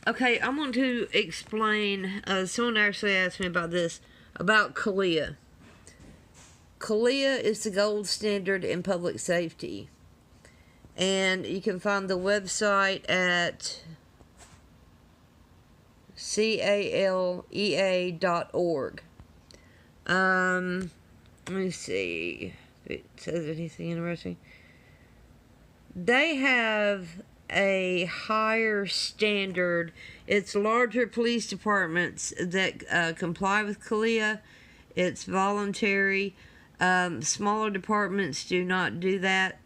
Okay, I want to explain. Someone actually asked me about this, about CALEA. CALEA is the gold standard in public safety. And you can find the website at CALEA.org. Let me see if it says anything interesting. They have a higher standard. It's larger police departments that comply with CALEA. It's voluntary. Smaller departments do not do that,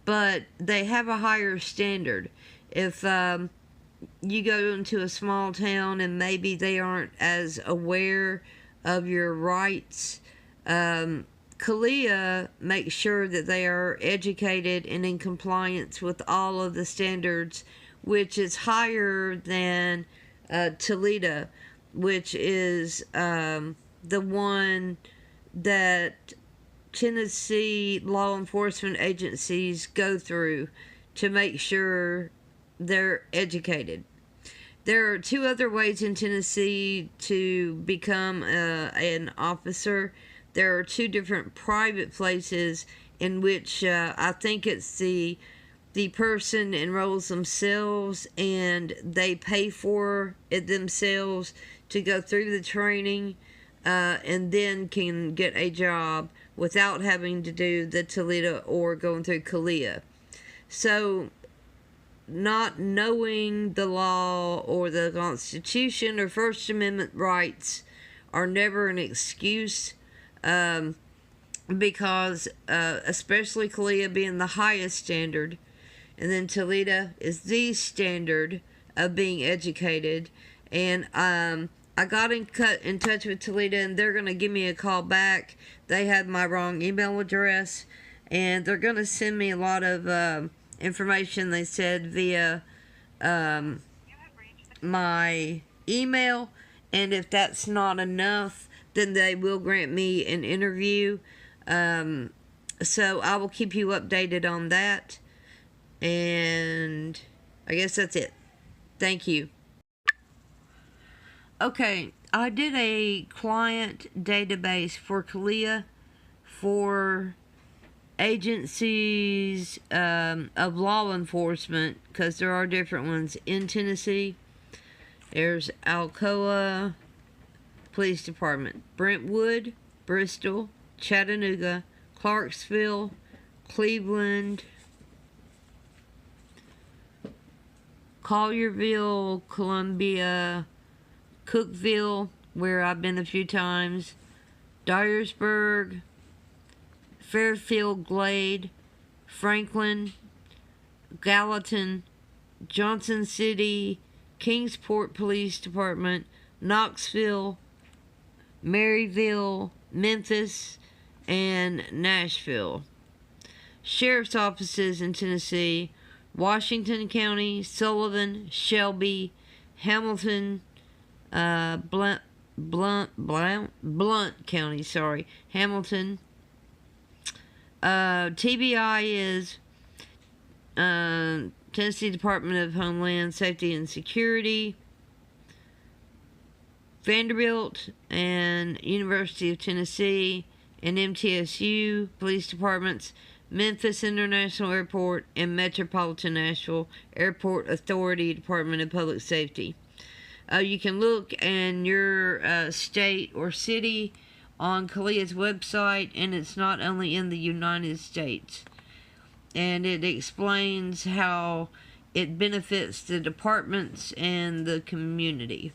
but they have a higher standard. If you go into a small town and maybe they aren't as aware of your rights, CALEA makes sure that they are educated and in compliance with all of the standards, which is higher than TALEA, which is the one that Tennessee law enforcement agencies go through to make sure they're educated. There are two other ways in Tennessee to become an officer. There are two different private places in which I think it's the person enrolls themselves and they pay for it themselves to go through the training and then can get a job without having to do the TALEA or going through CALEA. So not knowing the law or the Constitution or First Amendment rights are never an excuse, because especially CALEA being the highest standard, and then TALEA is the standard of being educated. And I got in touch with TALEA, and they're going to give me a call back. They had my wrong email address, and they're going to send me a lot of information, they said, via my email. And if that's not enough, then they will grant me an interview. So I will keep you updated on that. And I guess that's it. Thank you. Okay, I did a client database for CALEA for agencies of law enforcement, because there are different ones in Tennessee. There's Alcoa Police Department, Brentwood, Bristol, Chattanooga, Clarksville, Cleveland, Collierville, Columbia, Cookeville, where I've been a few times, Dyersburg, Fairfield Glade, Franklin, Gallatin, Johnson City, Kingsport Police Department, Knoxville, Maryville, Memphis, and Nashville. Sheriff's offices in Tennessee: Washington County, Sullivan, Shelby, Hamilton, Blunt County, Hamilton. TBI is Tennessee Department of Homeland Safety and Security, Vanderbilt and University of Tennessee, and MTSU Police Departments, Memphis International Airport, and Metropolitan Nashville Airport Authority Department of Public Safety. You can look in your state or city on CALEA's website, and it's not only in the United States. And it explains how it benefits the departments and the community.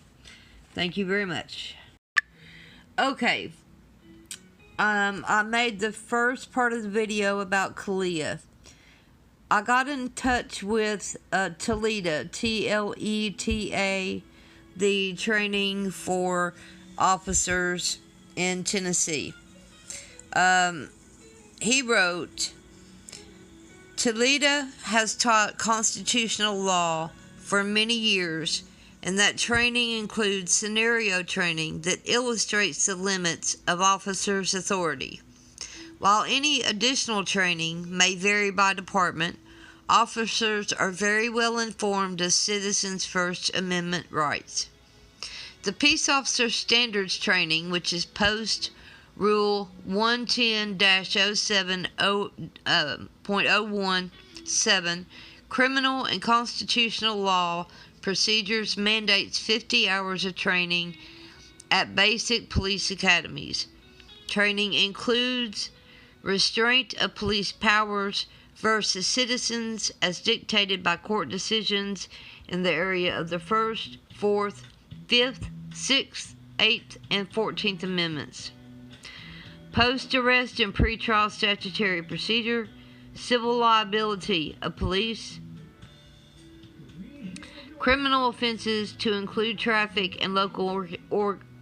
Thank you very much. Okay. I made the first part of the video about CALEA. I got in touch with TALEA, TLETA, the training for officers in Tennessee. He wrote, TALEA has taught constitutional law for many years, and that training includes scenario training that illustrates the limits of officers' authority. While any additional training may vary by department, Officers are very well informed of citizens' First Amendment rights. The Peace Officer Standards Training, which is Post Rule 110-070.017, Criminal and Constitutional Law Procedures, mandates 50 hours of training at basic police academies. Training includes restraint of police powers versus citizens as dictated by court decisions in the area of the 1st, 4th, 5th, 6th, 8th, and 14th Amendments. Post-arrest and pretrial statutory procedure, civil liability of police, criminal offenses to include traffic and local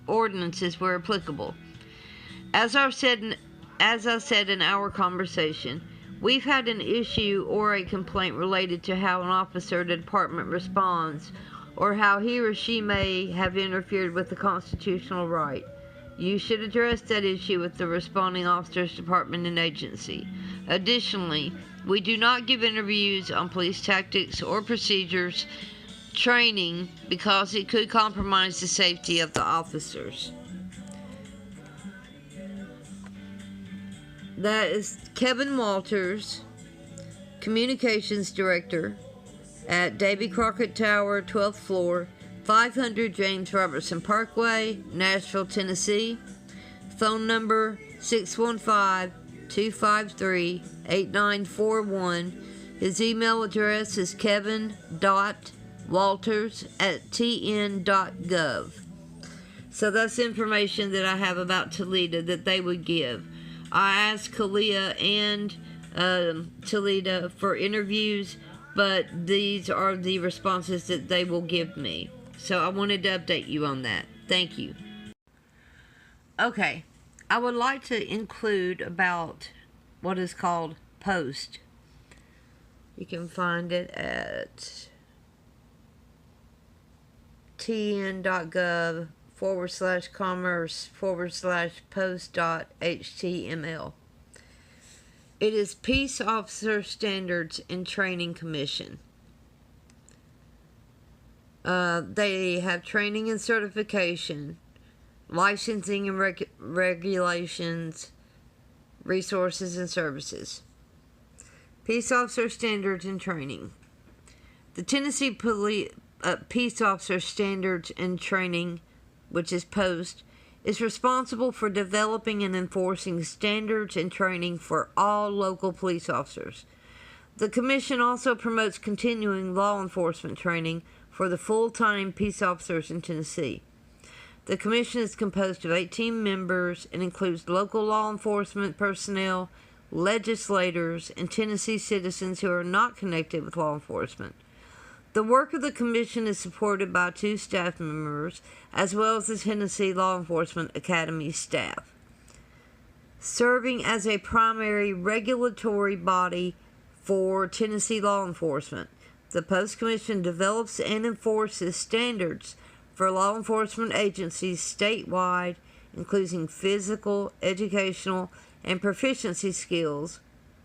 ordinances where applicable. As I said in our conversation, we've had an issue or a complaint related to how an officer at a department responds, or how he or she may have interfered with the constitutional right. You should address that issue with the responding officer's department and agency. Additionally, we do not give interviews on police tactics or procedures training because it could compromise the safety of the officers. That is Kevin Walters, Communications Director at Davy Crockett Tower, 12th floor, 500 James Robertson Parkway, Nashville, Tennessee. Phone number 615-253-8941. His email address is kevin.walters@tn.gov. So that's information that I have about TALEA that they would give. I asked CALEA and TALEA for interviews, but these are the responses that they will give me. So I wanted to update you on that. Thank you. Okay, I would like to include about what is called POST. You can find it at tn.gov/commerce/post.html. It is Peace Officer Standards and Training Commission. They have training and certification, licensing and regulations, resources and services. Peace Officer Standards and Training. The Tennessee Peace Officer Standards and Training, which is POST, is responsible for developing and enforcing standards and training for all local police officers. The Commission also promotes continuing law enforcement training for the full-time peace officers in Tennessee. The Commission is composed of 18 members and includes local law enforcement personnel, legislators, and Tennessee citizens who are not connected with law enforcement. The work of the Commission is supported by 2 staff members, as well as the Tennessee Law Enforcement Academy staff. Serving as a primary regulatory body for Tennessee law enforcement, the Post Commission develops and enforces standards for law enforcement agencies statewide, including physical, educational, and proficiency skills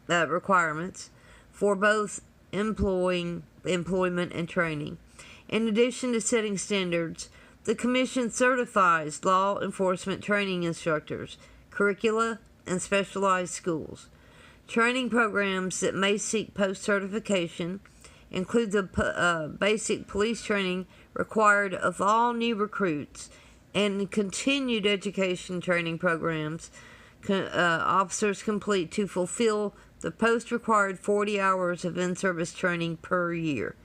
requirements for both employment and training. In addition to setting standards, the Commission certifies law enforcement training instructors, curricula, and specialized schools. Training programs that may seek post-certification include the basic police training required of all new recruits and continued education training programs officers complete to fulfill the post-required 40 hours of in-service training per year.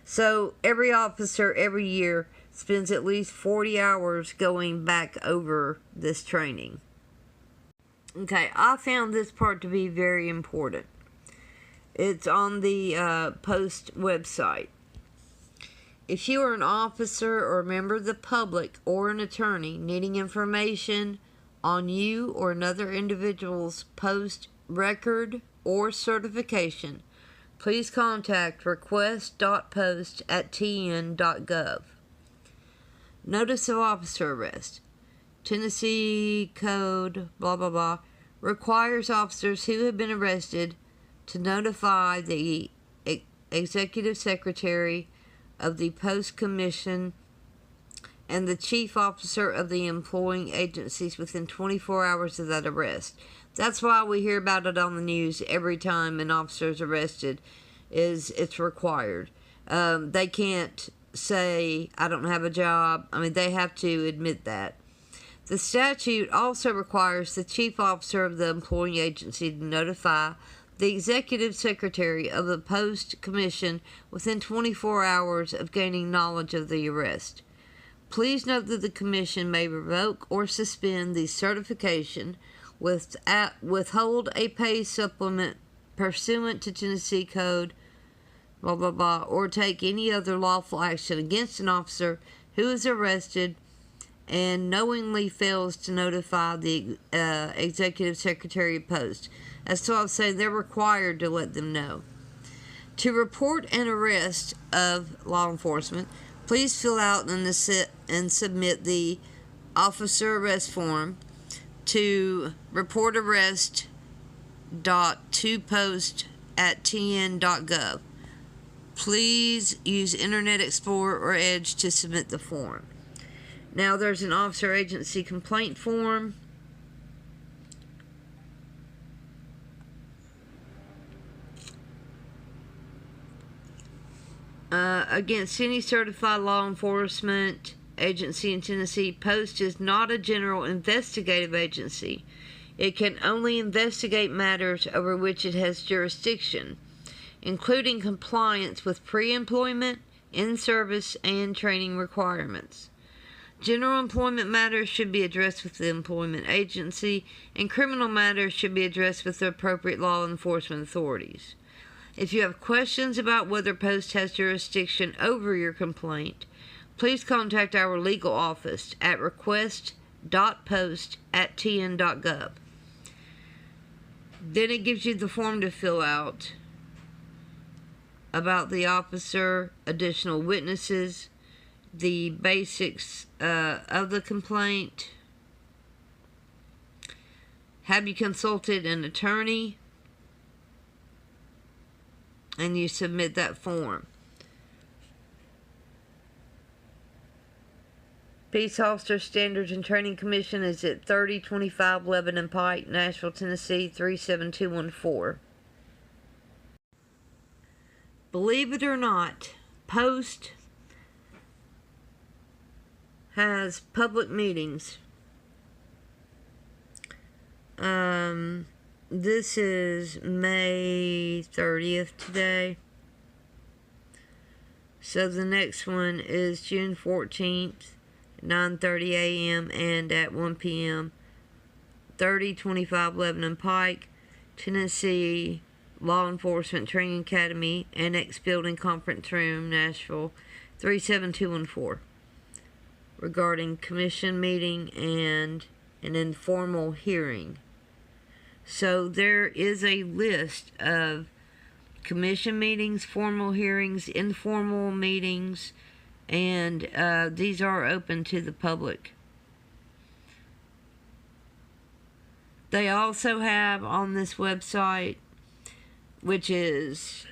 So every officer every year spends at least 40 hours going back over this training. Okay, I found this part to be very important. It's on the Post website. If you are an officer or a member of the public or an attorney needing information on you or another individual's post record or certification, please contact request.post@tn.gov. Notice of officer arrest. Tennessee Code, blah, blah, blah, requires officers who have been arrested to notify the executive secretary of the Post Commission and the chief officer of the employing agencies within 24 hours of that arrest. That's why we hear about it on the news every time an officer is arrested, is it's required. They can't say, I don't have a job. I mean, they have to admit that. The statute also requires the chief officer of the employing agency to notify the executive secretary of the Post Commission within 24 hours of gaining knowledge of the arrest. Please note that the Commission may revoke or suspend the certification, withhold a pay supplement pursuant to Tennessee Code, blah, blah, blah, or take any other lawful action against an officer who is arrested and knowingly fails to notify the executive secretary of post. That's why I say they're required to let them know. To report an arrest of law enforcement, please fill out and submit the officer arrest form to reportarrest.topost@tn.gov. Please use Internet Explorer or Edge to submit the form. Now there's an officer agency complaint form. Against any certified law enforcement agency in Tennessee, Post is not a general investigative agency. It can only investigate matters over which it has jurisdiction, including compliance with pre-employment, in-service, and training requirements. General employment matters should be addressed with the employment agency, and criminal matters should be addressed with the appropriate law enforcement authorities. If you have questions about whether Post has jurisdiction over your complaint, please contact our legal office at request.post@tn.gov. Then it gives you the form to fill out about the officer, additional witnesses, the basics of the complaint. Have you consulted an attorney? And you submit that form. Peace Officer Standards and Training Commission is at 3025 Lebanon Pike, Nashville, Tennessee 37214. Believe it or not, Post has public meetings. This is May 30th today. So the next one is June 14th, 9:30 a.m. and at 1 p.m. 3025 Lebanon Pike, Tennessee Law Enforcement Training Academy, Annex Building Conference Room, Nashville 37214. Regarding commission meeting and an informal hearing. So there is a list of commission meetings, formal hearings, informal meetings, and these are open to the public. They also have on this website, which is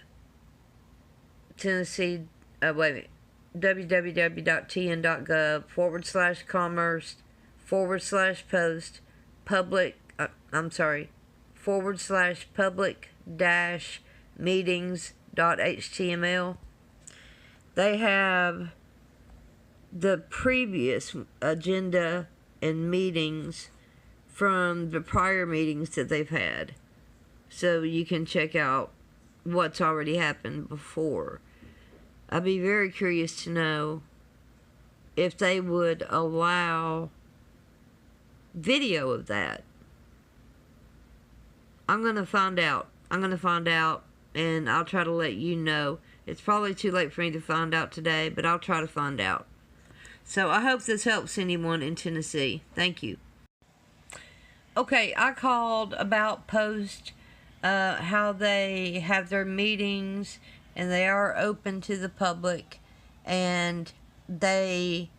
Tennessee, www.tn.gov/commerce/post public/public-meetings.html. They have the previous agenda and meetings from the prior meetings that they've had. So you can check out what's already happened before. I'd be very curious to know if they would allow video of that. I'm going to find out. And I'll try to let you know. It's probably too late for me to find out today, but I'll try to find out. So I hope this helps anyone in Tennessee. Thank you. Okay, I called about Post, how they have their meetings, and they are open to the public, and they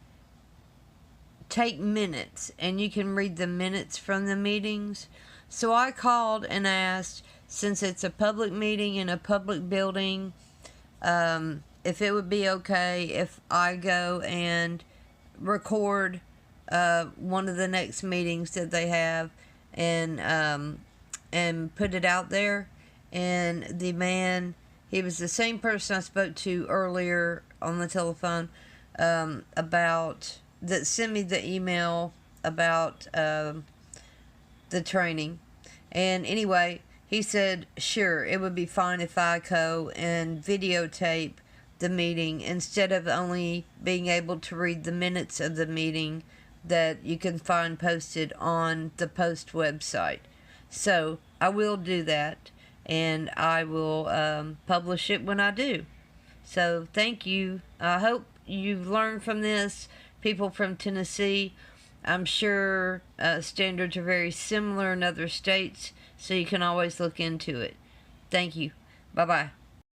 take minutes, and you can read the minutes from the meetings. So I called and asked, since it's a public meeting in a public building if it would be okay if I go and record one of the next meetings that they have, and put it out there. And the man, he was the same person I spoke to earlier on the telephone, about that sent me the email about the training. And anyway, he said, sure, it would be fine if I go and videotape the meeting instead of only being able to read the minutes of the meeting that you can find posted on the Post website. So I will do that, and I will publish it when I do. So thank you. I hope you've learned from this, people from Tennessee. I'm sure standards are very similar in other states, so you can always look into it. Thank you. Bye-bye.